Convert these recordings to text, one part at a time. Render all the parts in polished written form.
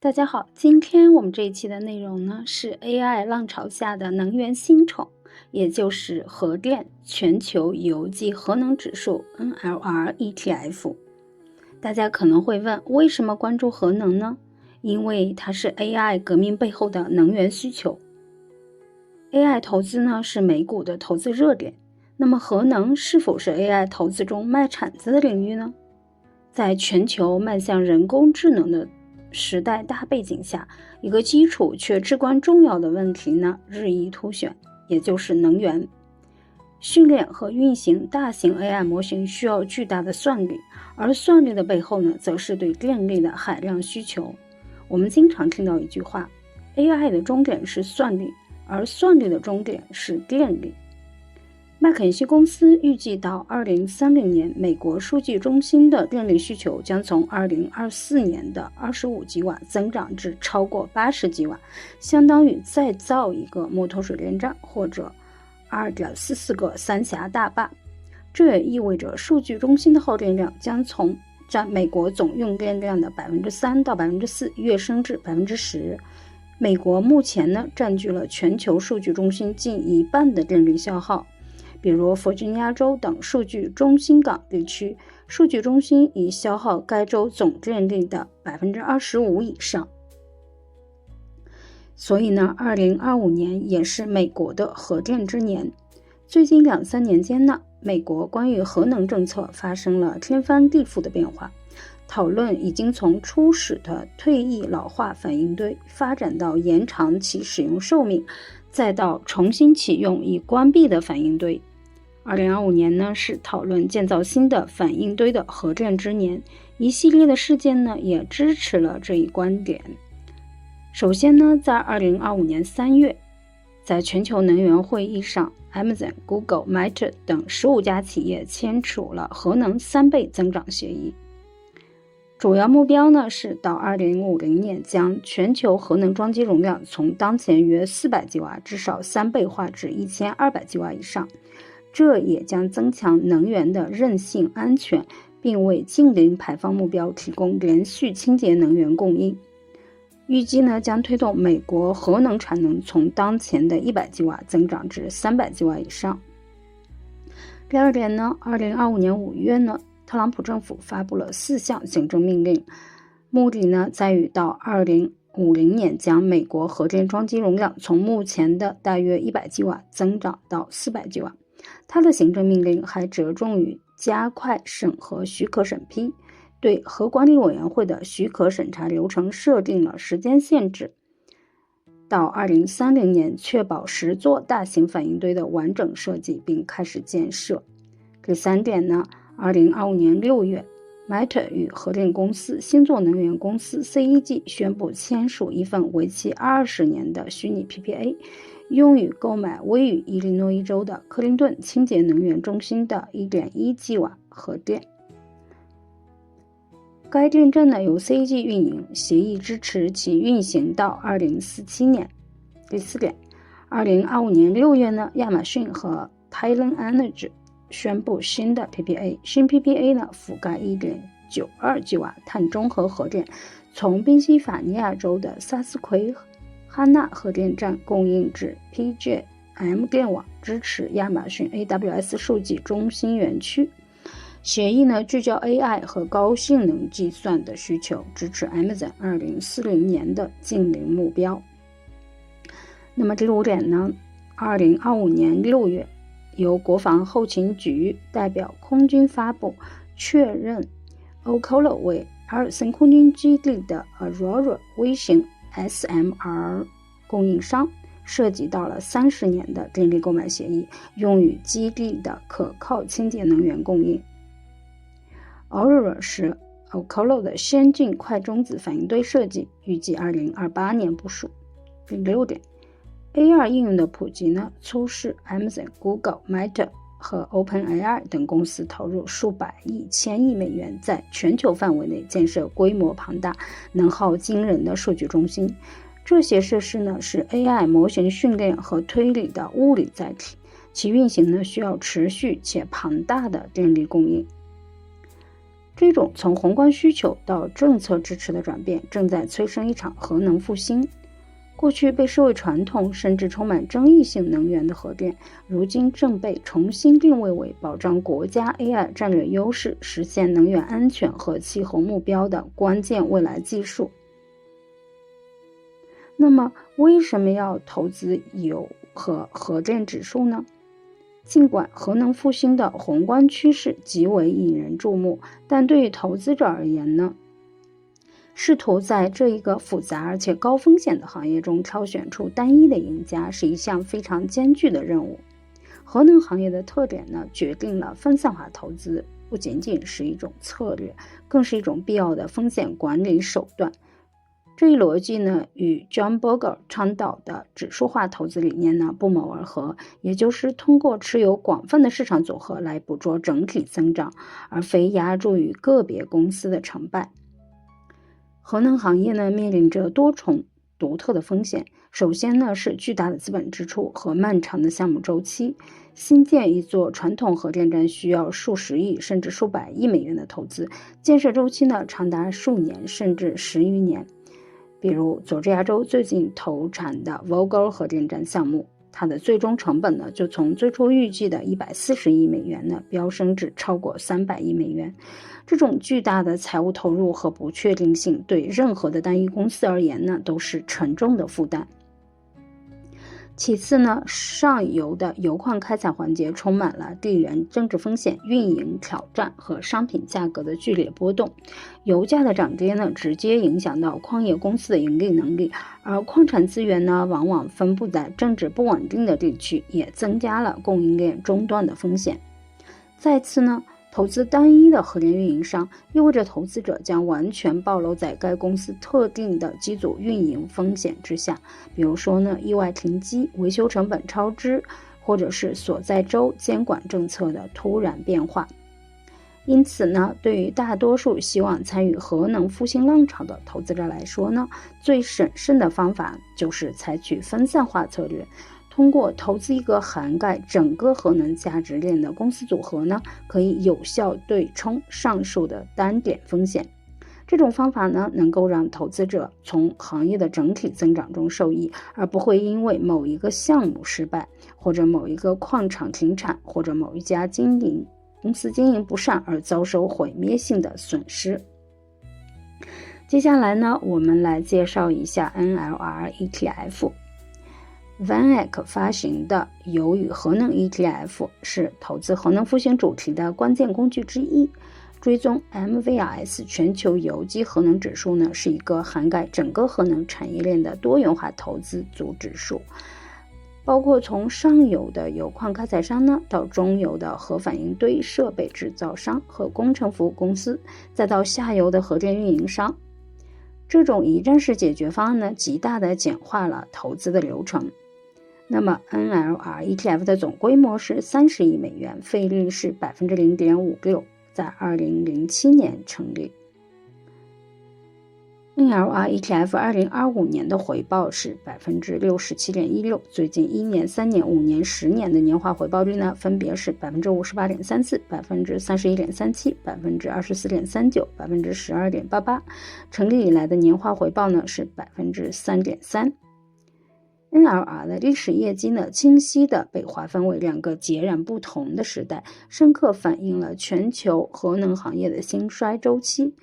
大家好，今天我们这一期的内容呢是 AI 浪潮下的能源新宠，也就是核电全球油及核能指数 NLR ETF。大家可能会问，为什么关注核能呢？因为它是 AI 革命背后的能源需求。AI 投资呢是美股的投资热点，那么核能是否是 AI 投资中卖铲子的领域呢？在全球迈向人工智能的时代大背景下，一个基础却至关重要的问题呢日益凸显，也就是能源。训练和运行大型 AI 模型需要巨大的算力，而算力的背后呢，则是对电力的海量需求。我们经常听到一句话 ，AI 的终点是算力，而算力的终点是电力。麦肯锡公司预计到2030年，美国数据中心的电力需求将从2024年的25吉瓦增长至超过80吉瓦，相当于再造一个木头水电站或者2.44个三峡大坝。这也意味着数据中心的耗电量将从占美国总用电量的3%到4%跃升至10%。美国目前呢占据了全球数据中心近一半的电力消耗。比如弗吉尼亚州等数据中心港地区，数据中心已消耗该州总电力的25%以上。所以呢，2025年也是美国的核电之年。最近2-3年间呢，美国关于核能政策发生了天翻地覆的变化，讨论已经从初始的退役老化反应堆发展到延长其使用寿命，再到重新启用已关闭的反应堆。2025年呢是讨论建造新的反应堆的核电之年，一系列的事件呢也支持了这一观点。首先呢，在2025年3月，在全球能源会议上， Amazon、Google、Meta 等15家企业签署了核能3倍增长协议。主要目标呢是到2050年将全球核能装机容量从当前约400吉瓦至少3倍化至1200吉瓦以上。这也将增强能源的韧性、安全，并为净零排放目标提供连续清洁能源供应。预计呢将推动美国核能产能从当前的100吉瓦增长至300吉瓦以上。第二点呢，2025年5月呢，特朗普政府发布了4项行政命令，目的呢在于到2050年将美国核电装机容量从目前的大约100吉瓦增长到400吉瓦。他的行政命令还着重于加快审核许可审批，对核管理委员会的许可审查流程设定了时间限制，到2030年确保10座大型反应堆的完整设计并开始建设。第三点呢，2025年6月，Meta 与核电公司星座能源公司 CEG 宣布签署一份为期20年的虚拟 PPA，用于购买位于伊利诺伊州的克林顿清洁能源中心的 1.1 吉瓦核电。该电站呢由 CEG 运营，协议支持其运行到2047年。第四点，2025年6月呢，亚马逊和 Thailand Energy 宣布新的 PPA， 新 PPA 呢覆盖 1.92 吉瓦碳中和核电，从宾夕法尼亚州的萨斯奎哈纳核电站供应至 PJM 电网，支持亚马逊 AWS 数据中心园区。协议呢聚焦 AI 和高性能计算的需求，支持 Amazon 2040年的净零目标。那么第5点呢，2025年6月，由国防后勤局代表空军发布，确认 Oklo 为阿尔森空军基地的 Aurora 微型 SMR 供应商，涉及到了30年的电力购买协议，用于基地的可靠清洁能源供应。Aurora 是 Oklo 的先进快中子反应堆设计，预计2028年部署。第6点，AR 应用的普及呢，促使 Amazon、Google、Meta 和 OpenAI 等公司投入数百亿、千亿美元，在全球范围内建设规模庞大、能耗惊人的数据中心。这些设施呢，是 AI 模型训练和推理的物理载体，其运行呢需要持续且庞大的电力供应。这种从宏观需求到政策支持的转变，正在催生一场核能复兴。过去被视为传统甚至充满争议性能源的核电，如今正被重新定位为保障国家 AI 战略优势、实现能源安全和气候目标的关键未来技术。那么，为什么要投资油和核电指数呢？尽管核能复兴的宏观趋势极为引人注目，但对于投资者而言呢，试图在这一个复杂而且高风险的行业中挑选出单一的赢家，是一项非常艰巨的任务。核能行业的特点呢，决定了分散化投资不仅仅是一种策略，更是一种必要的风险管理手段。这一逻辑呢，与 John Bogle 倡导的指数化投资理念呢不谋而合，也就是通过持有广泛的市场组合来捕捉整体增长，而非押注于个别公司的成败。核能行业呢面临着多重独特的风险，首先呢是巨大的资本支出和漫长的项目周期。新建一座传统核电站需要数十亿甚至数百亿美元的投资，建设周期呢长达数年甚至10余年。比如佐治亚州最近投产的 Vogtle 核电站项目，它的最终成本呢就从最初预计的140亿美元呢飙升至超过300亿美元。这种巨大的财务投入和不确定性对任何的单一公司而言呢都是沉重的负担。其次呢，上游的油矿开采环节充满了地缘政治风险、运营挑战和商品价格的剧烈波动。油价的涨跌呢，直接影响到矿业公司的盈利能力，而矿产资源呢，往往分布在政治不稳定的地区，也增加了供应链中断的风险。再次呢，投资单一的核电运营商，意味着投资者将完全暴露在该公司特定的机组运营风险之下，比如说呢，意外停机、维修成本超支，或者是所在州监管政策的突然变化。因此呢，对于大多数希望参与核能复兴浪潮的投资者来说呢，最审慎的方法就是采取分散化策略。通过投资一个涵盖整个核能价值链的公司组合呢，可以有效对冲上述的单点风险。这种方法呢，能够让投资者从行业的整体增长中受益，而不会因为某一个项目失败，或者某一个矿场停产，或者某一家公司经营不善而遭受毁灭性的损失。接下来呢，我们来介绍一下 NLR ETF。VanEck 发行的油与核能 ETF 是投资核能复兴主题的关键工具之一。追踪 MVRS 全球油机核能指数呢，是一个涵盖整个核能产业链的多元化投资组指数，包括从上游的油矿开采商呢，到中游的核反应堆设备制造商和工程服务公司，再到下游的核电运营商。这种一站式解决方案呢，极大地简化了投资的流程。那么 NLR ETF 的总规模是30亿美元，费率是 0.56%， 在2007年成立。NLR ETF 2025年的回报是 67.16%， 最近1年、3年、5年、10年的年化回报率呢，分别是 58.34%、31.37%、24.39%、12.88%， 成立以来的年化回报呢是 3.3%。NLR 的历史业绩呢，清晰地被划分为2个截然不同的时代，深刻反映了全球核能行业的兴衰周期。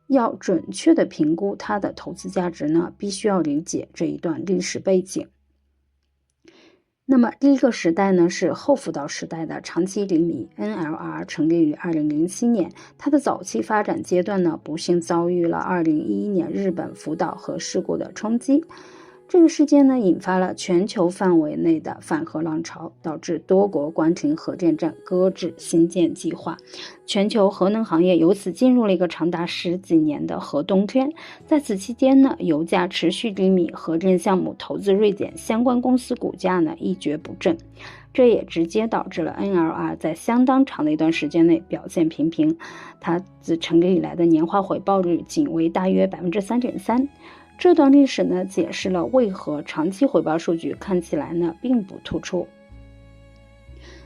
要准确地评估它的投资价值呢，必须要理解这一段历史背景。那么第一个时代呢，是后福岛时代的长期低迷。NLR 成立于2007年，它的早期发展阶段呢，不幸遭遇了2011年日本福岛核事故的冲击。这个事件呢，引发了全球范围内的反核浪潮，导致多国关停核电站，搁置新建计划。全球核能行业由此进入了一个长达10几年的核冬天。在此期间呢，油价持续低迷，核电项目投资锐减，相关公司股价呢一蹶不振。这也直接导致了 NLR 在相当长的一段时间内表现平平，它自成立以来的年化回报率仅为大约 3.3%。这段历史呢，解释了为何长期回报数据看起来呢并不突出。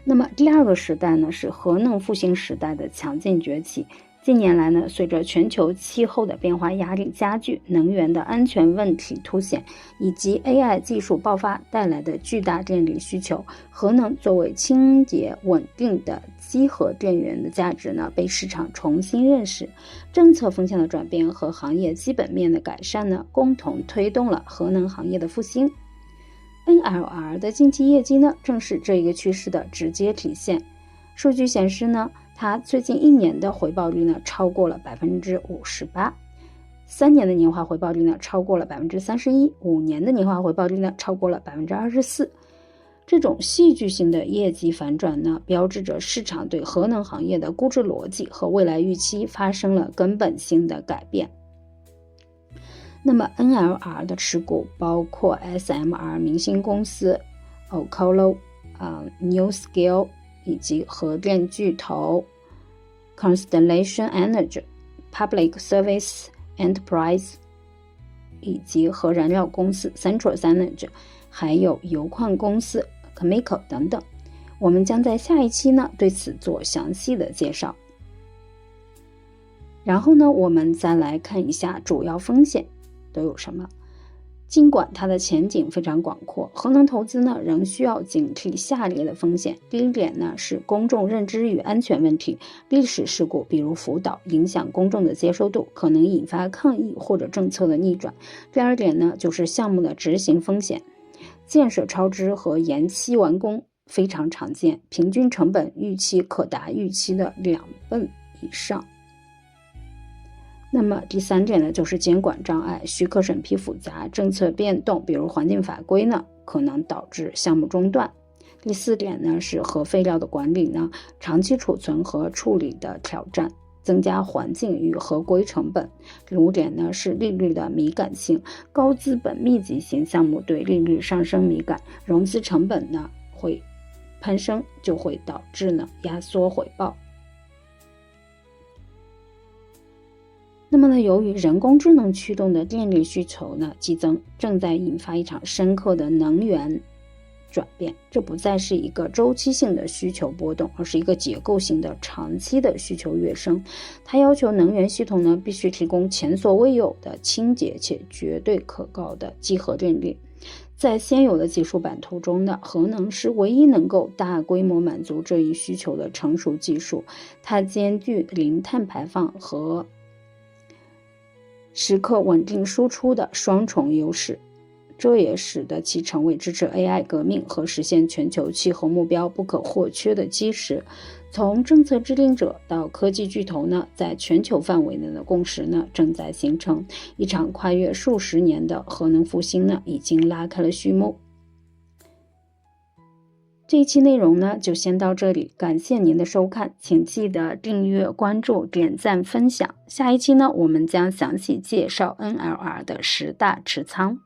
那么第2个时代呢，是核能复兴时代的强劲崛起。近年来呢，随着全球气候的变化压力加剧，能源的安全问题凸显，以及 AI 技术爆发带来的巨大电力需求，核能作为清洁稳定的集合电源的价值呢，被市场重新认识。政策风向的转变和行业基本面的改善呢，共同推动了核能行业的复兴。NLR 的近期业绩呢，正是这一个趋势的直接体现。数据显示呢，它最近1年的回报率呢超过了 58%，3年的年化回报率呢超过了 31%，5年的年化回报率呢超过了 24%。这种戏剧性的业绩反转呢，标志着市场对核能行业的估值逻辑和未来预期发生了根本性的改变。那么 NLR 的持股包括 SMR 明星公司 Oklo、NuScale 以及核电巨头 Constellation Energy、Public Service Enterprise 以及核燃料公司 Centrus Energy， 还有油矿公司 Cameco 等等。我们将在下一期呢对此做详细的介绍。然后呢，我们再来看一下主要风险都有什么。尽管它的前景非常广阔，核能投资呢仍需要警惕下列的风险。第一点呢是公众认知与安全问题，历史事故比如福岛影响公众的接受度，可能引发抗议或者政策的逆转。第二点呢就是项目的执行风险，建设超支和延期完工非常常见，平均成本预期可达预期的2倍以上。那么第三点呢，就是监管障碍，许可审批复杂，政策变动，比如环境法规呢，可能导致项目中断。第四点呢，是核废料的管理呢，长期储存和处理的挑战，增加环境与合规成本。第五点呢，是利率的敏感性，高资本密集型项目对利率上升敏感，融资成本呢会攀升，就会导致呢压缩回报。那么呢，由于人工智能驱动的电力需求呢激增，正在引发一场深刻的能源转变。这不再是一个周期性的需求波动，而是一个结构性的长期的需求跃升。它要求能源系统呢必须提供前所未有的清洁且绝对可靠的集合电力。在现有的技术版图中呢，核能是唯一能够大规模满足这一需求的成熟技术。它兼具零碳排放和时刻稳定输出的双重优势，这也使得其成为支持 AI 革命和实现全球气候目标不可或缺的基石。从政策制定者到科技巨头呢，在全球范围内的共识呢正在形成，一场跨越数十年的核能复兴呢已经拉开了序幕。这一期内容呢就先到这里，感谢您的收看，请记得订阅、关注、点赞、分享。下一期呢我们将详细介绍 NLR 的10大持仓。